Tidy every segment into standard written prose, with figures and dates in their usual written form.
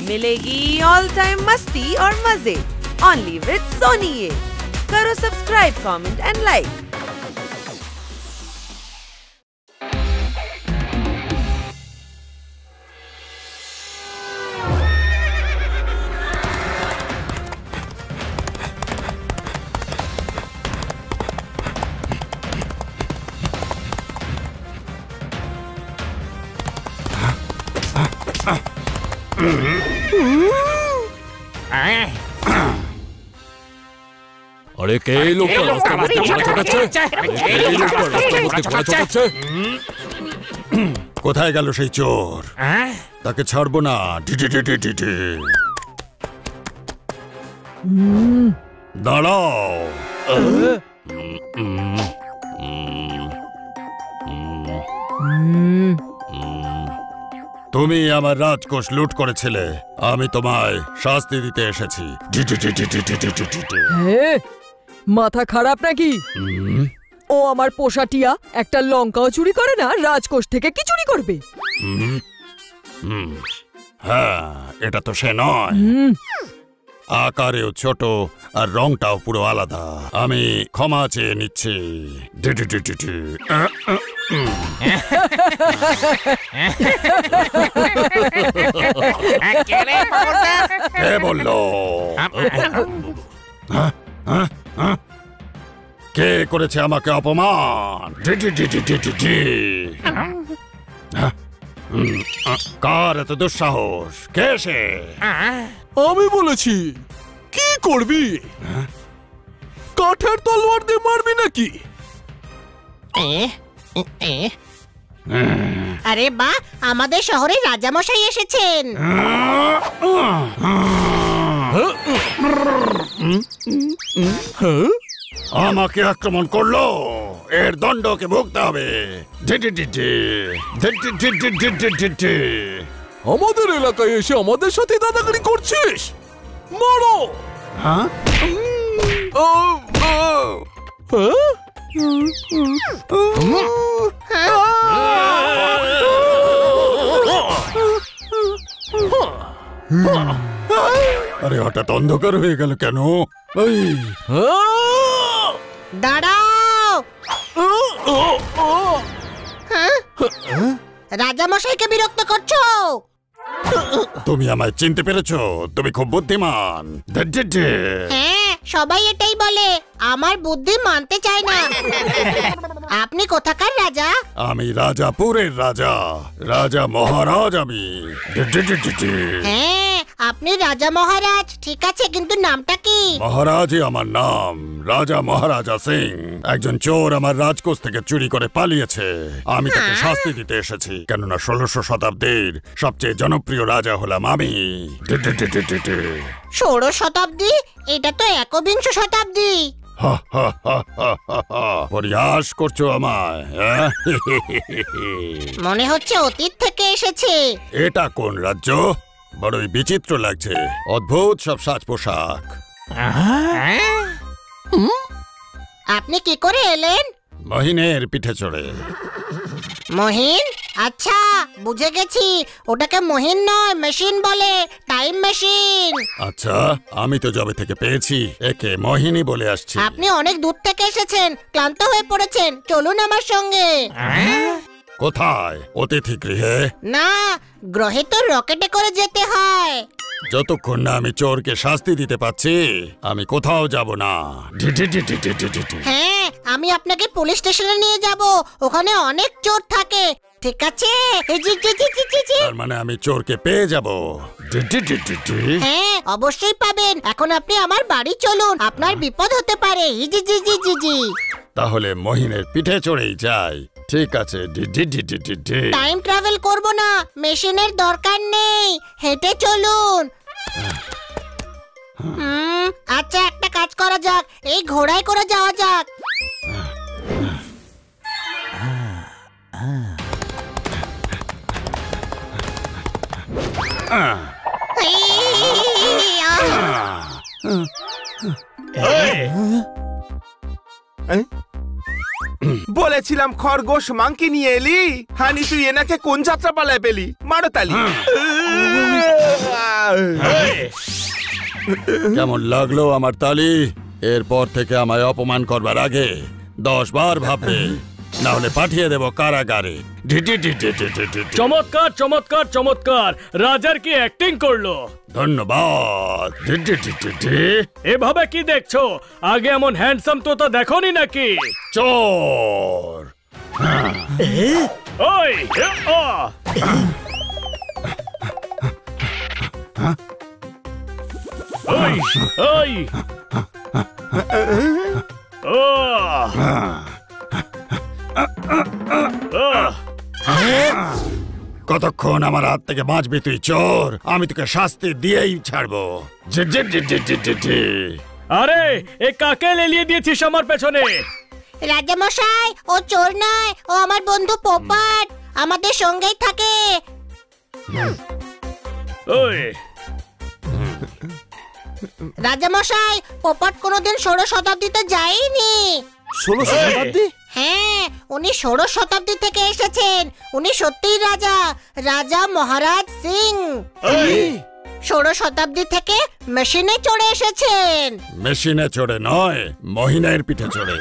मिलेगी all time मस्ती और मजे ओनली विद सोनी ये। करो सब्सक्राइब, कमेंट एंड लाइक। আরে কে এই লোকটা রাস্তার মধ্যে ঘোড়া চালাচ্ছে? এই লোকটা রাস্তার মধ্যে ঘোড়া চালাচ্ছে? কোথায় গেল সেই চোর? তাকে ছাড়বো না। দাঁড়াও। তুমি আমার রাজকোষ লুট করেছিলে, আমি তোমায় শাস্তি দিতে এসেছি। মাথা খারাপ নাকি? ও আমার পোষা টিয়া, একটা লঙ্কাও চুরি করে না, রাজকোষ থেকে কি চুরি করবে? হ্যাঁ, এটা তো সে নয়। আকারেও ছোট আর রংটাও পুরো আলাদা। আমি ক্ষমা চেয়ে নিচ্ছি। কে বললো? কে করেছে আমাকে অপমান? কার এত দুঃসাহস? কে সে? আমি বলেছি। কি করবি? কাঠের তলোয়ার দিয়ে মারবি নাকি? আরে বাহ, আমাদের শহরে রাজামশাই এসেছেন। আমাকে আক্রমণ করলো, এর দণ্ডকে ভুগতে হবে। আমাদের এলাকায় এসে আমাদের সাথে দাদাগিরি করছিস? মারো! হ্যাঁ? আরে হঠাৎ অন্ধকার হয়ে গেল কেন? দাঁড়াও। রাজামশাইকে বিরক্ত করছো? তুমি আমায় চিনতে পেরেছো? তুমি খুব বুদ্ধিমান। হ্যাঁ, সবাই এটাই বলে, আমার বুদ্ধি মানতে চায় না। আপনি কোথাকার রাজা? আমি রাজাপুরের রাজা, রাজা মহারাজ আমি। হ্যাঁ, আপনি রাজা মহারাজ, ঠিক আছে, কিন্তু নামটা কি? মহারাজই আমার নাম, রাজা মহারাজা সিং। একজন চোর আমার রাজকোষ থেকে চুরি করে পালিয়েছে। আমি তাকে শাস্তি দিতে এসেছি, কেননা 1600 শতাব্দীর সবচেয়ে জনপ্রিয় রাজা হলাম আমি। 16 শতাব্দী? এটা তো 21 শতাব্দী। পরিহাস করছো আমায়? মনে হচ্ছে অতীত থেকে এসেছে। এটা কোন রাজ্য? বড়ই বিচিত্র লাগছে, অদ্ভুত সব সাজ পোশাক। আপনি কি করে এলেন? মহিনের পিঠে চড়ে। মহিন? আচ্ছা, বুঝে গেছি, ওটাকে মহিন নয়, মেশিন বলে, টাইম মেশিন। আচ্ছা, আমি তো যবে থেকে পেয়েছি একে মোহিনী বলে আসছি। আপনি অনেক দূর থেকে এসেছেন, ক্লান্ত হয়ে পড়েছেন, চলুন আমার সঙ্গে। কোথায়? অতিথি গৃহে? না, গ্রহে তো রকেটে করে যেতে হয়। যতক্ষণ না আমি চোরকে শাস্তি দিতে পাচ্ছি, আমি কোথাও যাব না। হ্যাঁ, আমি আপনাকে পুলিশ স্টেশনে নিয়ে যাব, ওখানে অনেক চোর থাকে, ঠিক আছে? তার মানে আমি চোরকে পেয়ে যাব? হ্যাঁ, অবশ্যই পাবেন। এখন আপনি আমার বাড়ি চলুন, আপনার বিপদ হতে পারে। তাহলে মহিনের পিঠে চড়েই যাই। ঠিক আছে। টাইম ট্রাভেল করব না, মেশিনের দরকার নেই, হেঁটে চলুন। আচ্ছা, একটা কাজ করা যাক, এই ঘোড়ায় করে যাওয়া যাক। বলেছিলাম খরগোশ মাংকি নিয়ে এলি, হানি তুই এনাকে কোন যাত্রা পালায় পেলি? মারো তালি। কেমন লাগলো আমার তালি? এরপর থেকে আমায় অপমান করবার আগে 10 বার ভাববে, না হলে পাঠিয়ে দেব কারাগারে। চমৎকার চমৎকার চমৎকার, রাজার কি অ্যাক্টিং করলো। ধন্যবাদ। এভাবে কি দেখছো? আগে এমন হ্যান্ডসাম তোতা দেখোনি নাকি? চোর। ওই ওই ওই কতক্ষণ আমার হাত থেকে বাঁচবি তুই চোর? আমি তোকে শাস্তি দিয়েই ছাড়বো। আরে এ কাকে লেলিয়ে দিয়েছিস আমার পেছনে? রাজামশাই, ও চোর নয়, ও আমার বন্ধু পোপট, আমাদের সঙ্গেই থাকে। ওই রাজামশাই, পোপট কোনোদিন 16 শতাব্দীতে যায়নি। 16 শতাব্দী? হ্যাঁ, উনি 16 শতাব্দী থেকে এসেছেন। উনি সত্যিই রাজা, রাজা মহারাজ সিং। 16 শতাব্দী থেকে মেশিনে চড়ে এসেছেন। মেশিনে চড়ে নয়, মহিনের পিঠে চড়ে।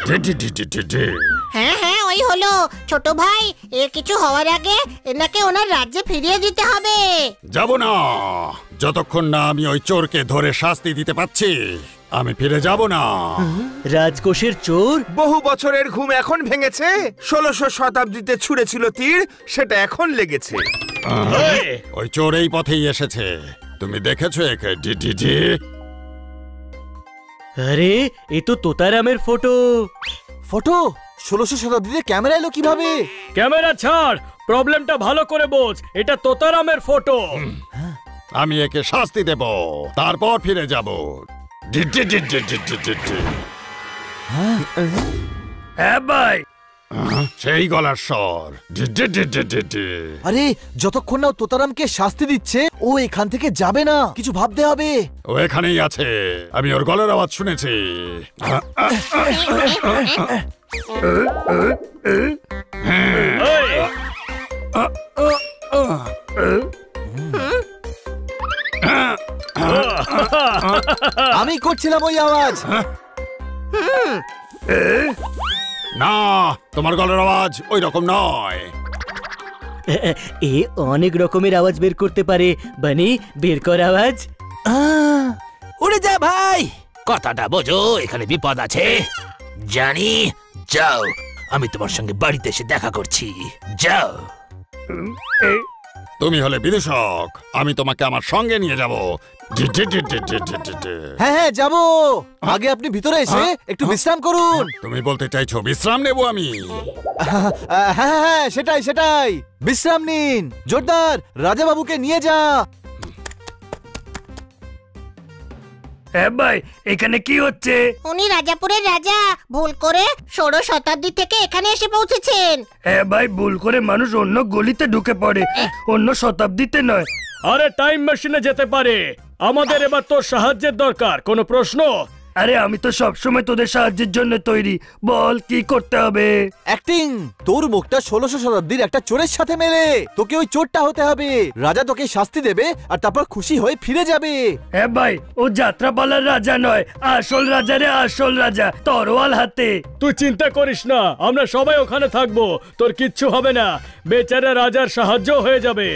হ্যাঁ হ্যাঁ, ওই হলো। ছোট ভাই, এর কিছু হওয়ার আগে এনাকে ওনার রাজ্যে ফিরিয়ে দিতে হবে। যাব না, যতক্ষণ না আমি ওই চোরকে ধরে শাস্তি দিতে পাচ্ছি আমি ফিরে যাব না। রাজকোষের চোর? বহু বছরের ঘুম এখন ভেঙেছে। 1600 শতাব্দীতে ছুঁড়েছিল তীর, সেটা এখন লেগেছে। ওই চোর এই পথেই এসেছে। তুমি দেখেছো একে? আরে এ তো তোতারামের ফটো। ফটো 1600 শতাব্দীতে ক্যামেরা এলো কিভাবে? ক্যামেরা ছাড়, প্রবলেমটা ভালো করে বোঝ। এটা তোতারামের ফটো। আমি একে শাস্তি দেব, তারপর ফিরে যাব। হ্যাঁ ভাই, সেই গলার স্বর। আরে যতক্ষণ না ও তোতারামকে শাস্তি দিচ্ছে, ও এখান থেকে যাবে না। কিছু ভাবতে হবে। ও এখানেই আছে, আমি ওর গলার আওয়াজ শুনেছি। আমি করছিলাম ওই আওয়াজ। না, তোমার গলার আওয়াজ ওই রকম নয়। এ অনেক রকমের আওয়াজ বের করতে পারে। বানি, বের কর আওয়াজ। উড়ে যা ভাই, কথাটা বোঝো, এখানে বিপদ আছে। জানি, যাও, আমি তোমার সঙ্গে বাড়িতে এসে দেখা করছি। যাও। তুমি হলে বিদূষক, আমি তোমাকে আমার সঙ্গে নিয়ে যাব। হ্যাঁ হ্যাঁ যাবো। আগে আপনি ভিতরে এসে একটু বিশ্রাম করুন। তুমি বলতে চাইছো বিশ্রাম নেব আমি? হ্যাঁ হ্যাঁ, সেটাই সেটাই। বিশ্রাম নিন। জোরদার, রাজা বাবুকে নিয়ে যা। হ্যাঁ ভাই, এখানে কি হচ্ছে? উনি রাজাপুরের রাজা, ভুল করে 16 শতাব্দী থেকে এখানে এসে পৌঁছেছেন। হ্যাঁ ভাই, ভুল করে মানুষ অন্য গলিতে ঢুকে পড়ে, অন্য শতাব্দীতে নয়। আরে টাইম মেশিনে যেতে পারে। আমাদের এবার তোর সাহায্যের দরকার। কোনো প্রশ্ন? আরে আমি তো সবসময় তোদের সাহায্যের জন্য তৈরি। বল কি করতে হবে? অ্যাক্টিং। তোর মুখটা 1600 শতাব্দীর একটা চোরের সাথে মেলে। তোকে ওই চোরটা হতে হবে। রাজা তোকে শাস্তি দেবে আর তারপর খুশি হয়ে ফিরে যাবে। হ্যাঁ ভাই, ও যাত্রাপালার রাজা নয়, আসল রাজা রে, আসল রাজা, তরোয়াল হাতে। তুই চিন্তা করিস না, আমরা সবাই ওখানে থাকবো। তোর কিচ্ছু হবে না, বেচারা রাজার সাহায্য হয়ে যাবে।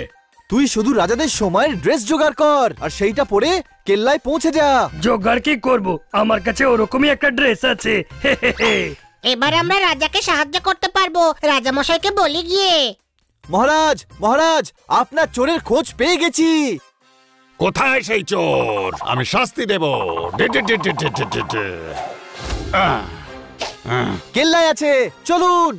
তুই শুধু রাজাদের সময়ের ড্রেস জোগাড় কর আর সেইটা পরে কেল্লায় পৌঁছে যা। জোগাড় কি করব? আমার কাছে ওরকমই একটা ড্রেস আছে। এবার আমরা রাজাকে সাহায্য করতে পারবো। রাজামশাইকে বলি গিয়ে। মহারাজ, মহারাজ, আপনার চোরের খোঁজ পেয়ে গেছি। কোথায় সেই চোর? আমি শাস্তি দেব। কেল্লায় আছে, চলুন।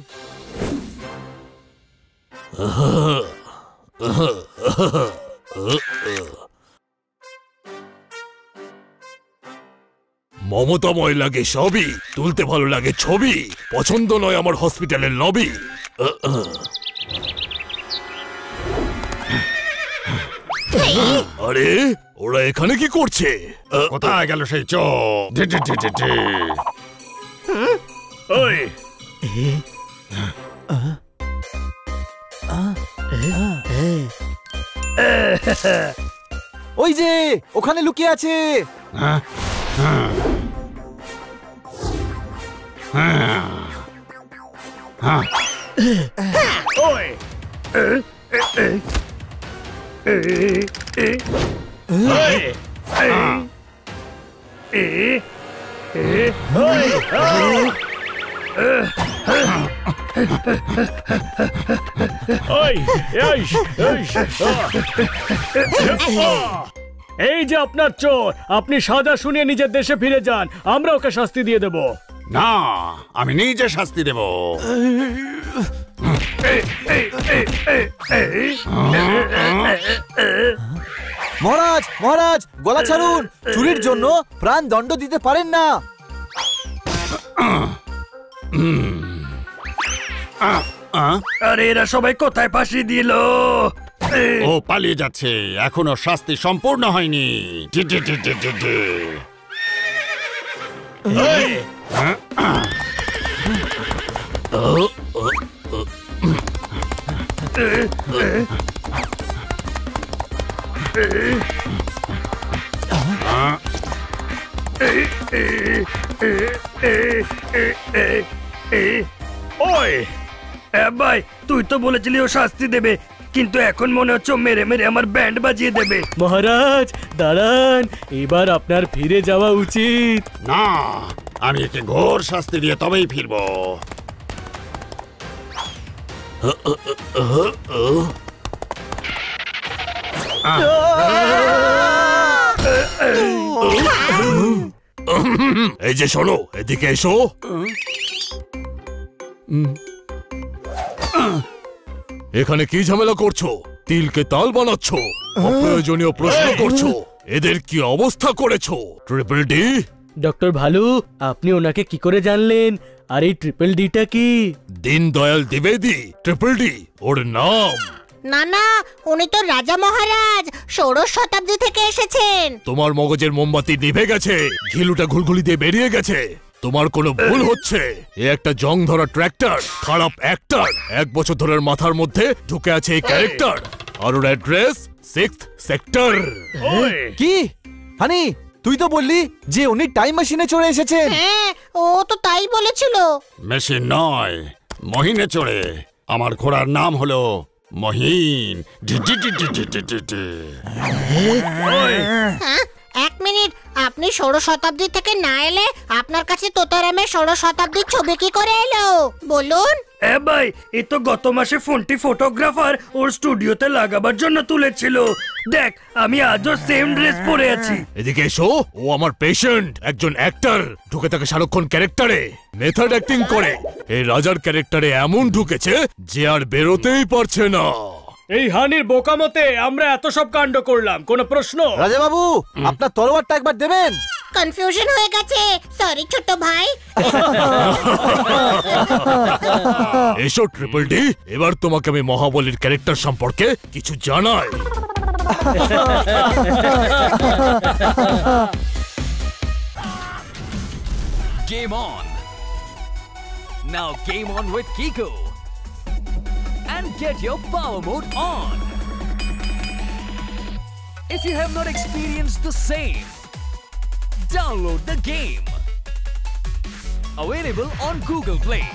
মমতাময় লাগে সবই, তুলতে ভালো লাগে ছবি, পছন্দ নয় আমার হসপিটালের লবি। আরে ওরা এখানে কি করছে? কোথায় গেল সেই চোর? ওই ওই যে ওখানে লুকিয়ে আছে। হ্যাঁ? হ্যাঁ। হ্যাঁ। হ্যাঁ। ওই এই যে আপনার চোর, আপনি সাজা শুনিয়ে নিজের দেশে ফিরে যান, আমরা ওকে শাস্তি দিয়ে দেব। না, আমি নিজে শাস্তি দেব। মহারাজ মহারাজ, গলা ছাড়ুন। চুরির জন্য প্রাণ দণ্ড দিতে পারেন না। আরে এরা সবাই কোথায় ফাঁসি দিল? ও পালিয়ে যাচ্ছে, এখনো শাস্তি সম্পূর্ণ হয়নি। ওই ভাই, তুই তো বলেছিলি ও শাস্তি দেবে, কিন্তু এখন মনে হচ্ছে ও মেরে মেরে আমার ব্যান্ড বাজিয়ে দেবে। মহারাজ দাঁড়ান, এবার আপনার ফিরে যাওয়া উচিত। না, আমি একে ঘোর শাস্তি দিয়ে তবেই ফিরবো। এই যে শোনো, এদিকে এসো। এখানে কি ঝামেলা করছো? তিলকে তাল বানাচ্ছ, অপ্রয়োজনীয় প্রশ্ন করছো। এদের কি অবস্থা করেছো? Triple D. ডক্টর ভালু, আপনি ওনাকে কি করে জানলেন? আর এই ট্রিপল ডিটা কি? দীনদয়াল দ্বিবেদী, ট্রিপল ডি ওর নাম। না না, উনি তো রাজা মহারাজ, ষোড়শ শতাব্দী থেকে এসেছেন। তোমার মগজের মোমবাতি নিভে গেছে, ঘিলুটা ঘুলঘুলি দিয়ে বেরিয়ে গেছে। তোমার কোনো ভুল হচ্ছে। এ একটা জং ধরা ট্র্যাক্টর, খারাপ অ্যাক্টর। 1 বছর ধরে মাথার মধ্যে ঢুকে আছে এই ক্যারেক্টার। আর ওর অ্যাড্রেস 6th সেক্টর। কি হানি, তুই তো বললি যে উনি টাইম মেশিনে চড়ে এসেছেন। হ্যাঁ, ও তো তাই বলেছিল। মেশিন নয়, মহিনে চড়ে। আমার ঘোড়ার নাম হলো মহিন। হ্যাঁ, 1 মিনিট, আপনি ষোড়শ শতাব্দী থেকে না এলে আপনার কাছে তোতারামের ষোড়শ শতাব্দীর ছবি কি করে এলো বলুন? ভাই, এ তো গত মাসে ফোনটি ফটোগ্রাফার ওর স্টুডিওতে লাগাবার জন্য তুলেছিল। দেখ, আমি আজও সেম ড্রেস পরে আছি। এদিকে এসো, ও আমার পেশেন্ট, একজন অ্যাক্টর। ঢুকে থাকে সারাক্ষণ ক্যারেক্টারে, মেথড অ্যাক্টিং করে। এই রাজার ক্যারেক্টারে এমন ঢুকেছে যে আর বেরোতেই পারছে না। এই হানির বোকামতে আমরা এত সব কাণ্ড করলাম, কোনো প্রশ্ন? রাজা বাবু, আপনার তরোয়ারটা একবার দেবেন। কনফিউশন হয়ে গেছে, সরি ছোট ভাই। এসো ট্রিপল ডি, এবার তোমাকে আমি মহাবলীর ক্যারেক্টার সম্পর্কে কিছু জানাই। Game on. Now game on with Kiko. And get your power mode on. If you have not experienced the same, download the game. Available on Google Play.